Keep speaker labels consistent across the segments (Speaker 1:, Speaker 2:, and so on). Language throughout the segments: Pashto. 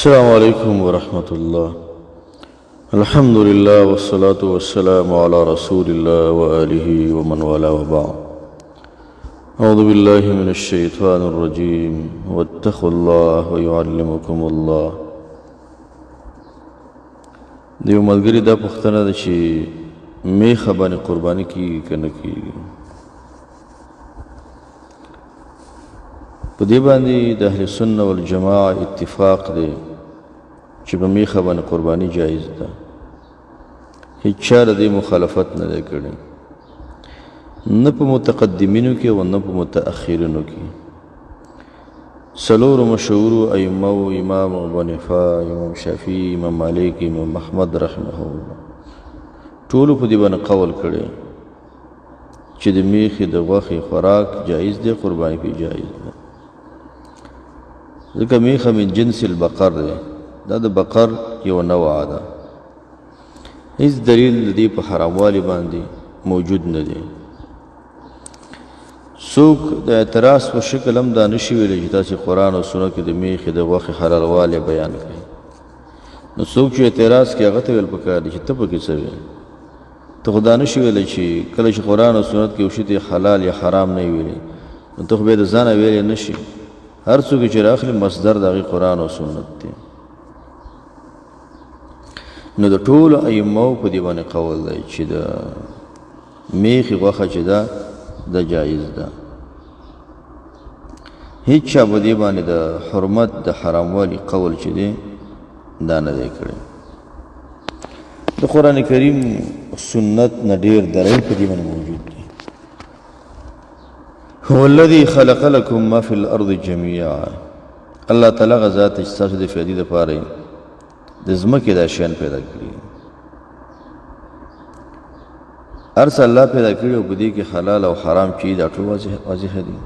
Speaker 1: السلام عليكم ورحمة الله. الحمد لله والصلاة والسلام على رسول الله وآله ومن والاه وبعد. أعوذ بالله من الشيطان الرجيم واتقوا الله ويعلمكم الله. دیو ملګری دا پوښتنه ده چې میخه باندې قرباني کیږي که نه کیږي. په دې باندې د اهل سنت والجماعه اتفاق دی چې په میخه باندې قرباني جایز ده. هیڅ چا د دې مخالفت نه دی کړی، نه په متقدمینو کې او نه په متأخرینو کې. څلورو مشهورو ائمه و امام ابو حنیفه، امام شافعي، امام مالک، امام احمد رحمه الله ټولو په دې باندې قول کړی چې د میخې د غوښې خوراک جایز دی، قرباني پې جایز ده. ځکه میخه من جنس البقر دی، دا د بقر یو نوع ده. هیڅ دلیل د دې په حراموالي باندې موجود نه دی. څوک د اعتراض په شکل هم دا نشي ویلی چې تاسې قرآن او سنت کې د میخې د غوښې حلالوالی بیان کړئ. نو څوک چې اعتراض کوي هغه ته ویل پکار دی چې ته پکې څه ویل. ته خو دا نشي ویلی چې کله چې قرآن او سنت کې یو شي ته حلال یا حرام نه ویلی، نو ته خو بیا د ځانه ویلی نشي. هر څوک چې راخلي مصدر د هغې قرآن او سنت دی. نو د ټولو ائمو په دې باندې قول دی چې د میخې غوښه چې ده د جایز ده. هیڅ چا په دې باندې د حرمت د حراموالي قول چې دی دا نه دی کړی. د قرآن کریم سنت نه ډېر دلایل په دې باندې موجود دی. هو الذي خلق لكم ما في الارض جميعا. الله تعالی هغه ذات چې ستاسو د فایدې دپاره د ځمکې دا شیان پیدا کړي. هر څه الله پیدا کړي او په دې کې حلال او حرام چې دا ټول واضح دي.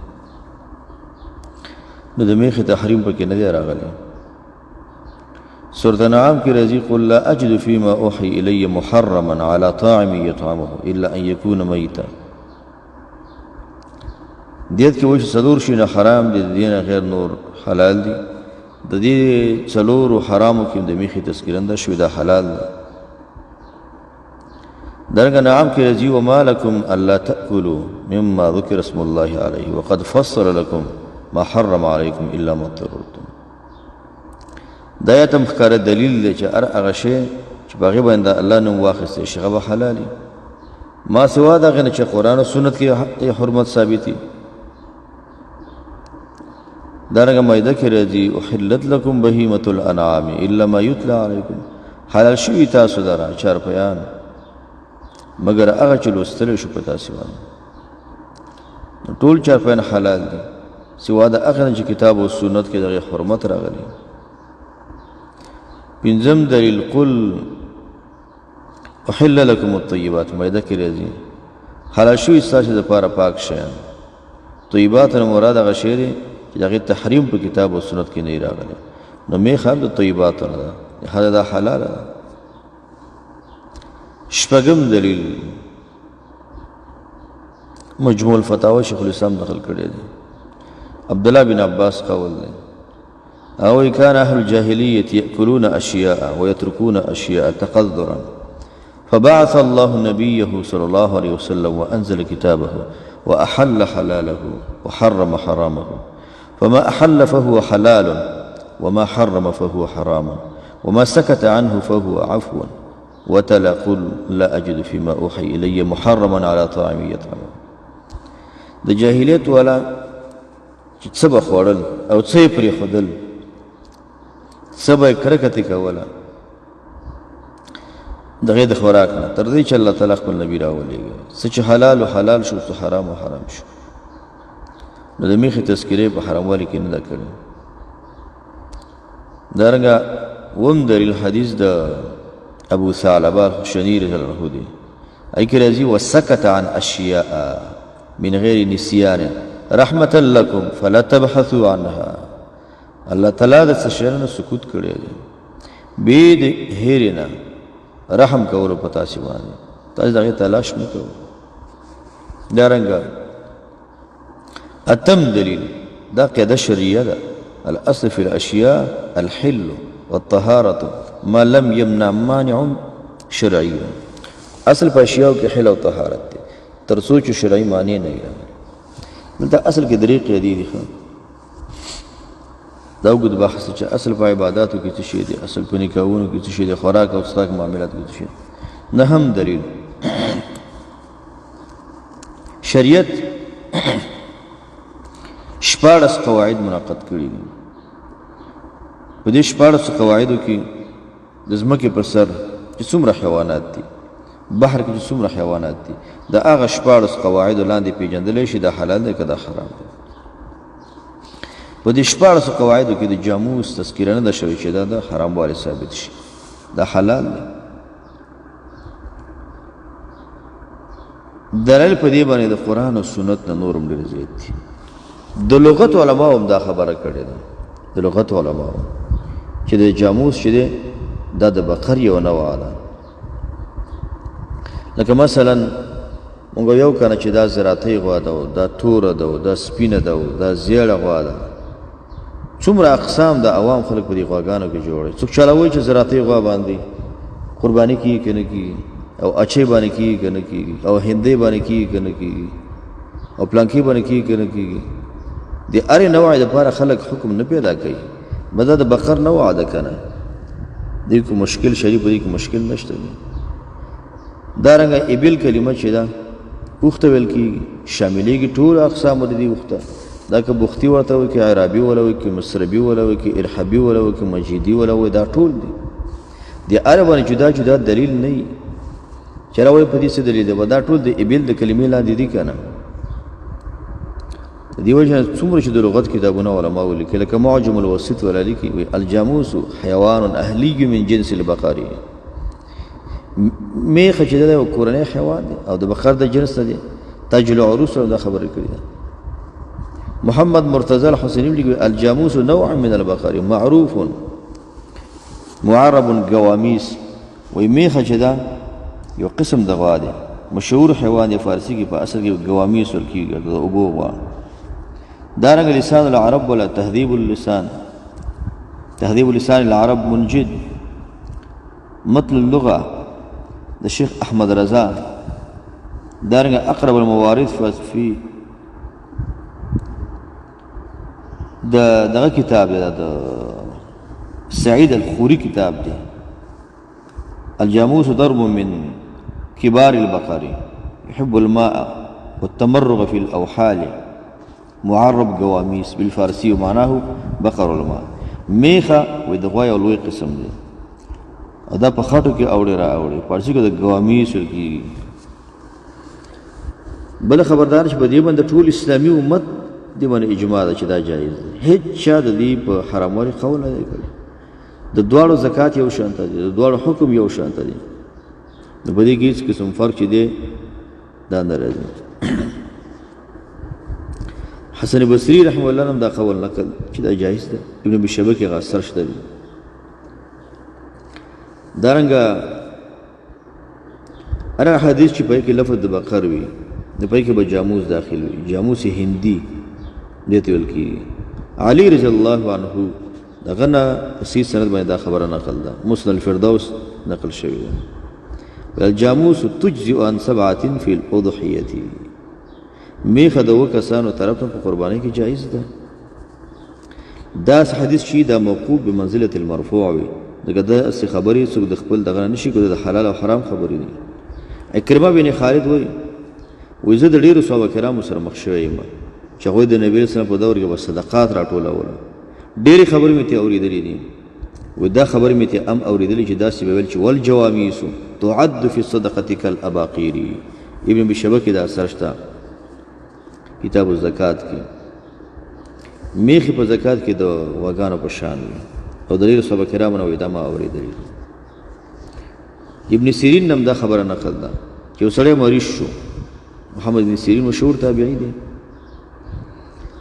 Speaker 1: نو د میخې تحریم پکې نه دی راغلی. سورة انعام کې راځي قل لا اجد فيما اوحي الي محرما على طاعم يطعمه الا ان يكون ميتا. دیت کې وایي چې څلور شیونه حرام دي، د دې نه غیر نور حلال دي. د دې څلورو حرامو کې د میخې تذکیرنده شوي دا حلال ده. درنګه نعام کې راځي وما لكم الا تاكلوا مما ذكر اسم الله عليه وقد فصل لكم ما حرم عليكم الا ما اضطررتم. دا آیت هم ښکاره دلیل دی چې هر هغه شی چې په هغې باندې الله نوم واخیستی شي هغه به حلالي، ما سوا د هغې نه چې قرآن او سنت کې حرمت ثابت وي. دارنګه مایده کې راځي احلت لكم بهیمة الانعام الا ما یتلی علیکم. حلال شوي تاسو لره چارپیان مګر هغه چې لوستلی شو په تاسې باندې. ټول چارپیان حلال دي سوا د هغه نه چې کتاب او سنت کې د هغې حرمت راغلی. پنځم دلیل قل احل لكم الطیبات. مایده کې راځي حلال شوي ستاسې دپاره پاک شیان. طیبات نه مراد هغه شی دی چې د هغې تحریم په کتاب او سنت کې نه یې راغلی. نو میخه هم د طیباتو نه ده، لهذا دا حلاله ده. شپږم دلیل مجموع الفتاوی شیخ الاسلام نقل کړی دی. عبدالله بن عباس قول دی او كان اهل الجاهليه ياكلون اشياء ويتركون اشياء تقذرا فبعث الله نبيه صلى الله عليه وسلم وانزل كتابه واحل حلاله وحرم حرامه فما احل فهو حلال وما حرم فهو حرام وما سكت عنه فهو عفو وتلا قل لا اجد فيما اوحي الي محرما على طاعم يطعمه. د جاهلیت والا چې څه به خوړل او څه یې پرېښودل، څه به یې کرکتې کوله د هغې د خوراک نه تر دې چې الله تعالی خپل نبي راولېږه. څه چې حلال و حلال شو، څه حرام و حرام شو. نو د میخې تذکیره په حراموالي کې نه ده کړې. دارنګه اووم دلیل حدیث د ابو ثعلبه الخشني رضی الله عنه دی. هغې کې راځي وسکت عن اشیاء من غیر نسیان رحمة لكم فلا تبحثوا عنها. الله تعالی د څه شیانو سکوت کړی دی بې د هیرې نه رحم کولو په تاسې باندې، تاسې د هغې تلاش مه کوئ. دارنګه اتم دلیل دا قاعده شرعیه ده الاصل في الاشياء الحل والطهارة ما لم يمنع مانع شرعي. اصل په اشیاء کې حل او طهارت دی تر څو چې شرعي معنی نه وي. دا اصل کې درې قیدې دي. دا وګد بحث چې اصل په عباداتو کې څه شی دی، اصل په نکاحونو کې څه شی دی، خوراک او څښاک معاملات کې څه شی. نه هم دلیل شریعت 14 قواعد منعقد کړي دي. په دې 14 قواعدو کې د ځمکې پر سر چې څومره حیوانات دي، بحر کې چې څومره حیوانات دي، د هغه 14 قواعدو لاندې پیژندلی شي دا حلال دی که دا حرام دی. په دې 14 قواعدو کې د جاموس تذکیره نه ده شوې چې دا د حرام والی ثابت شي، دا حلال دی. دلیل په دې باندې د قرآن او سنت نه نور هم ډېر زیات دي. د لغت علماو هم دا خبره کړې ده، د لغت علماو چې د جاموس چې دی دا د بقر یو نوع ده. لکه مثلا مونږ یو کنه چې دا زراعتي غوا ده، دا توره ده، دا سپینه ده، دا زیړه غوا ده. څومره اقسام د عوام خلک په دې غواګانو کې جوړوي. څوک چاله وایي چې زراعتي غوا باندې قرباني کیږي که نه کیږي، او اچې باندې کیږي که نه کیږي، او هندۍ باندې کیږي که نه کیږي، او پلانکي باندې کیږي که نه کیږي. د هرې نوع دپاره خلک حکم نه پیدا کوي. دا د بقر نوع ده که نه، دې کې مشکل شریف په دې کې مشکل نشته دی. دارنګه ابل کلمه چې ده اوښته ویل کېږي، شاملېږي ټول اقسامو د دې اوښته. دا که بختي ورته وایي، که عربي وله وایي، که مصربي وله وایي، که ارحبي وله وایي، که مجیدي وله وایي، دا ټول دي. د هر باندې جدا جدا دلیل نه وي چې راوایي په دې څه دلیل دی. دا ټول د ابل د کلمې لاندې دي که نه. د دې وجه نه څومره چې د لغت کتابونه علماو لیکي، لکه معجم الوسط ولا لیکي وایي الجاموس حیوان اهلي من جنس البقر. میخه چې دا یو کورنی حیوان دی او د بقر د جنس نه دی. تاج العروس دا خبره کړې ده. محمد مرتضی الحسیني لیکي الجاموس نوع من البقر معروف معرب قوامیس. وایي میخه چې دا یو قسم د غوا دی، مشهور حیوان دی. فارسي کې په اصل کې قوامیس ویل کېږي، د اوبو غوا. دارنګه لسان العرب ولا تهذیب اللسان، تهذیب لسان العرب منجد. متن اللغه د شیخ احمد رضا. دارنګه اقرب الموارد فی دغه کتاب دی، د سعید الخوری کتاب دی. الجاموس ضرب من كبار البقر يحب الماء والتمرغ في الأوحال معرب قواميس بالفارسي ومعناه بقر الماء. میخه وې د غوا یو لوی قسم دی، او دا په خټو کې اوړي را اوړي. فارسي کې د قوامیس ویل کېږي. بله خبردار چې په دې باندې ټول اسلامي امت دې باندې اجماع ده چې دا جایز دی. هېڅ چا د دې په حراموالي قول نه دی کړی. د دواړو زکات یو شانته دی، د دواړو حکم یو شانته دی. نو په دې کې هېڅ قسم فرق چې دی دا نه راځي. حسن بصري رحمه الله هم دا قول نقل چې دا جایز ده. ابن ابي شيبه کې غاصر شته دی. دارنګه هر حدیث چې پای کې لفظ د بقر وي، د پای کې به جاموس داخل وي. جاموس هندي دې ته ویل کېږي. علي رضی الله عنه دغه نه صحیح سند باندې دا خبره نقل ده. مسند الفردوس نقل شوی ده. الجاموس تجزئ عن 7 في الأضحية. میخه د 2 کسانو طرف ته په قربانۍ کې جایز ده. دا حدیث چې دا موقوف به منزله المرفوع وي. دغه د اصلي خبرې څوک د خپل دغه نشي کولای، د حلال او حرام خبرې دي. اکرمه بن خالد وایي زه د ډېرو صحابه کرامو سره مخ شوی یم چې هغوی د نبي اسلام په دور کې به صدقات راټولول. ډېرې خبرې مې ترې اورېدلې دي. وایي دا خبرې مې ترې اورېدلې چې داسې به ویل چې والجوامیس تعد فی الصدقة کالاباقیر. ابن ابي شیبه کې دا اثر شته کتاب الزکات کې. میخې په زکات کې د غواګانو په شان وي، او د ډېرو صحابه کرامو نه وایي دا ما اورېدلې. ابن سیرین هم دا خبره نقل ده چې یو سړی مریض شو. محمد بن سیرین مشهور تابعی دی،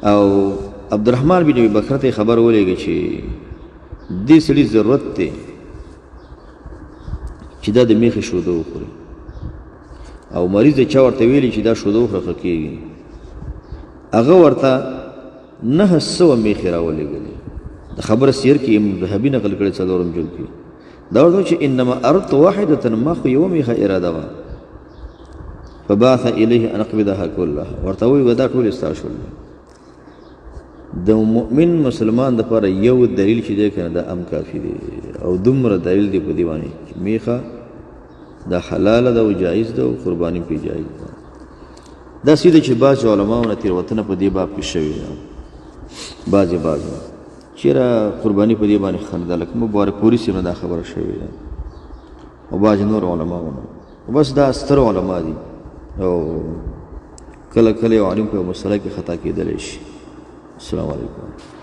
Speaker 1: او عبدالرحمن بن ابي بکر ته خبر ولېږه چې دې سړي ضرورت دی چې دا د میخې شوده وخوري. او مریض د چا ورته ویلي چې دا شوده وخوره ښه کېږي. هغه ورته 900 میخې راولېږلې. د خبره سیر کې ابن ذهبي نقل کړی څلورم جلد کې دا ورته چې انما اردت واحده ما خو یوه میخه اراده وه فبعث الیه ان اقبضها كلها ورته ووایي دا ټول ستا شول د مؤمن مسلمان دپاره یو دلیل چې دی که نه دا ام کافي دی او دومره دلیل دی په دې باندې چې میخه دا حلاله ده او جایز ده او قرباني پرې جایز ده داسې ده چې بعض علماو نه تېروتنه په دې باب کې شوې ده بعضې چېرې قرباني په دې باندې خنده لکه مبارک پوري صاحب نه دا خبره شوې ده او بعضې نور علماو نه بس دا ستر علما دي او کله کله یو عالم په یو مسله کې خطا کېدلی شي السلام علیکم